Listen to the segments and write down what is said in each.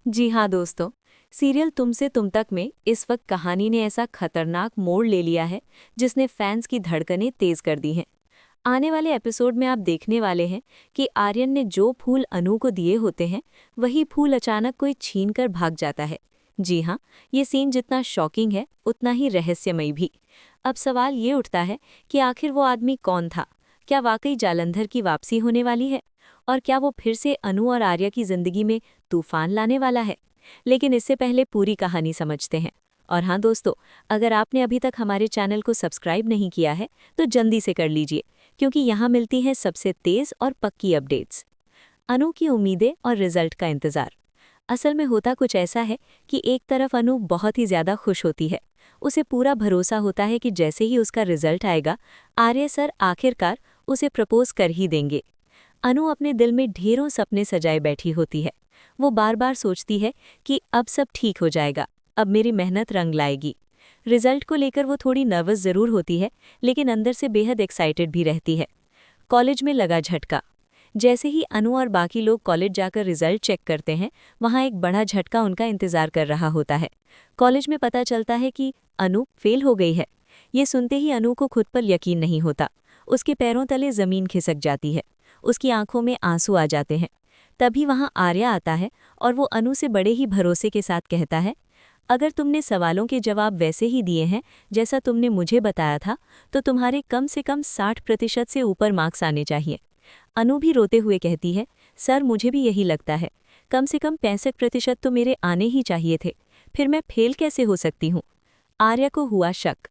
जी हाँ दोस्तों, सीरियल तुमसे तुम तक में इस वक्त कहानी ने ऐसा खतरनाक मोड़ ले लिया है जिसने फैंस की धड़कनें तेज कर दी हैं। आने वाले एपिसोड में आप देखने वाले हैं कि आर्यन ने जो फूल अनु को दिए होते हैं वही फूल अचानक कोई छीन कर भाग जाता है। जी हाँ, ये सीन जितना शॉकिंग है उतना ही रहस्यमयी भी। अब सवाल ये उठता है कि आखिर वो आदमी कौन था? क्या वाकई जालंधर की वापसी होने वाली है? और क्या वो फिर से अनु और आर्या की जिंदगी में तूफान लाने वाला है? लेकिन इससे पहले पूरी कहानी समझते हैं। और हाँ दोस्तों, अगर आपने अभी तक हमारे चैनल को सब्सक्राइब नहीं किया है तो जल्दी से कर लीजिए, क्योंकि यहाँ मिलती हैं सबसे तेज और पक्की अपडेट्स। अनु की उम्मीदें और रिजल्ट का इंतजार। असल में होता कुछ ऐसा है कि एक तरफ अनु बहुत ही ज्यादा खुश होती है। उसे पूरा भरोसा होता है कि जैसे ही उसका रिजल्ट आएगा, आर्य सर आखिरकार उसे प्रपोज कर ही देंगे। अनु अपने दिल में ढेरों सपने सजाए बैठी होती है। वो बार बार सोचती है कि अब सब ठीक हो जाएगा, अब मेरी मेहनत रंग लाएगी। रिजल्ट को लेकर वो थोड़ी नर्वस जरूर होती है, लेकिन अंदर से बेहद एक्साइटेड भी रहती है। कॉलेज में लगा झटका। जैसे ही अनु और बाकी लोग कॉलेज जाकर रिजल्ट चेक करते हैं, वहाँ एक बड़ा झटका उनका इंतजार कर रहा होता है। कॉलेज में पता चलता है कि अनु फेल हो गई है। ये सुनते ही अनु को खुद पर यकीन नहीं होता। उसके पैरों तले जमीन खिसक जाती है। उसकी आंखों में आंसू आ जाते हैं। तभी वहां आर्या आता है और वो अनु से बड़े ही भरोसे के साथ कहता है, अगर तुमने सवालों के जवाब वैसे ही दिए हैं जैसा तुमने मुझे बताया था, तो तुम्हारे कम से कम 60% से ऊपर मार्क्स आने चाहिए। अनु भी रोते हुए कहती है, सर मुझे भी यही लगता है, कम से कम 65% तो मेरे आने ही चाहिए थे, फिर मैं फेल कैसे हो सकती हूँ? आर्या को हुआ शक।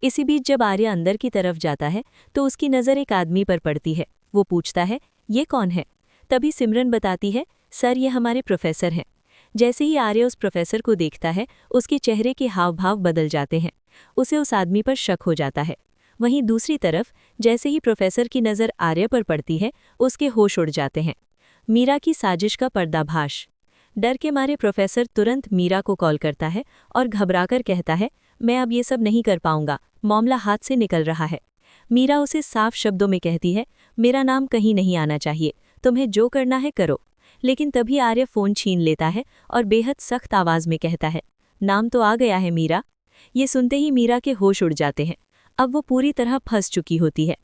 इसी बीच जब आर्या अंदर की तरफ जाता है तो उसकी नज़र एक आदमी पर पड़ती है। वो पूछता है, ये कौन है? तभी सिमरन बताती है, सर ये हमारे प्रोफेसर हैं। जैसे ही आर्या उस प्रोफेसर को देखता है, उसके चेहरे के हाव भाव बदल जाते हैं। उसे उस आदमी पर शक हो जाता है। वहीं दूसरी तरफ जैसे ही प्रोफेसर की नज़र आर्या पर पड़ती है, उसके होश उड़ जाते हैं। मीरा की साजिश का पर्दाफाश। डर के मारे प्रोफेसर तुरंत मीरा को कॉल करता है और घबराकर कहता है, मैं अब ये सब नहीं कर पाऊंगा, मामला हाथ से निकल रहा है। मीरा उसे साफ शब्दों में कहती है, मेरा नाम कहीं नहीं आना चाहिए, तुम्हें जो करना है करो। लेकिन तभी आर्य फ़ोन छीन लेता है और बेहद सख्त आवाज़ में कहता है, नाम तो आ गया है मीरा। ये सुनते ही मीरा के होश उड़ जाते हैं। अब वो पूरी तरह फंस चुकी होती है।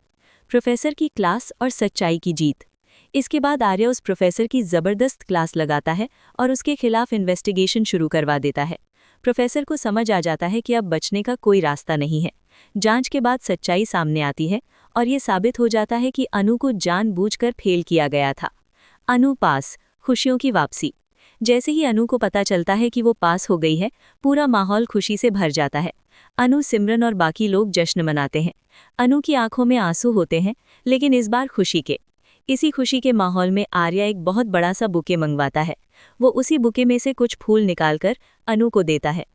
प्रोफेसर की क्लास और सच्चाई की जीत। इसके बाद आर्य उस प्रोफेसर की ज़बरदस्त क्लास लगाता है और उसके खिलाफ इन्वेस्टिगेशन शुरू करवा देता है। प्रोफेसर को समझ आ जाता है कि अब बचने का कोई रास्ता नहीं है। जांच के बाद सच्चाई सामने आती है और ये साबित हो जाता है कि अनु को जानबूझकर फेल किया गया था। अनु पास, खुशियों की वापसी। जैसे ही अनु को पता चलता है कि वो पास हो गई है, पूरा माहौल खुशी से भर जाता है। अनु, सिमरन और बाकी लोग जश्न मनाते हैं। अनु की आंखों में आंसू होते हैं, लेकिन इस बार खुशी के। इसी खुशी के माहौल में आर्या एक बहुत बड़ा सा बुके मंगवाता है। वो उसी बुके में से कुछ फूल निकालकर अनु को देता है।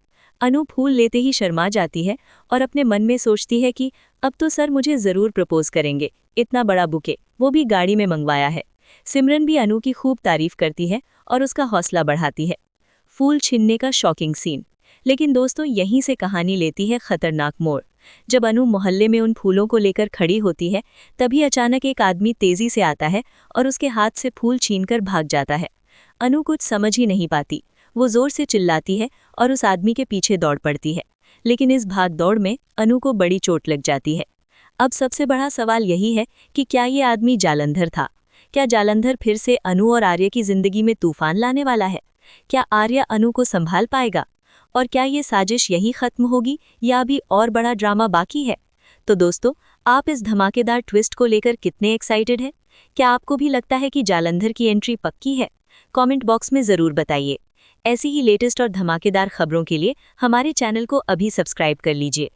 अनु फूल लेते ही शर्मा जाती है और अपने मन में सोचती है कि अब तो सर मुझे ज़रूर प्रपोज करेंगे, इतना बड़ा बुके, वो भी गाड़ी में मंगवाया है। सिमरन भी अनु की खूब तारीफ करती है और उसका हौसला बढ़ाती है। फूल छीनने का शॉकिंग सीन। लेकिन दोस्तों, यहीं से कहानी लेती है खतरनाक मोड़। जब अनु मोहल्ले में उन फूलों को लेकर खड़ी होती है, तभी अचानक एक आदमी तेजी से आता है और उसके हाथ से फूल छीनकर भाग जाता है। अनु कुछ समझ ही नहीं पाती। वो जोर से चिल्लाती है और उस आदमी के पीछे दौड़ पड़ती है। लेकिन इस भाग दौड़ में अनु को बड़ी चोट लग जाती है। अब सबसे बड़ा सवाल यही है कि क्या ये आदमी जालंधर था? क्या जालंधर फिर से अनु और आर्य की जिंदगी में तूफान लाने वाला है? क्या आर्य अनु को संभाल पाएगा? और क्या ये साजिश यहीं खत्म होगी या अभी और बड़ा ड्रामा बाकी है? तो दोस्तों, आप इस धमाकेदार ट्विस्ट को लेकर कितने एक्साइटेड हैं? क्या आपको भी लगता है कि जालंधर की एंट्री पक्की है? कमेंट बॉक्स में ज़रूर बताइए। ऐसी ही लेटेस्ट और धमाकेदार खबरों के लिए हमारे चैनल को अभी सब्सक्राइब कर लीजिए।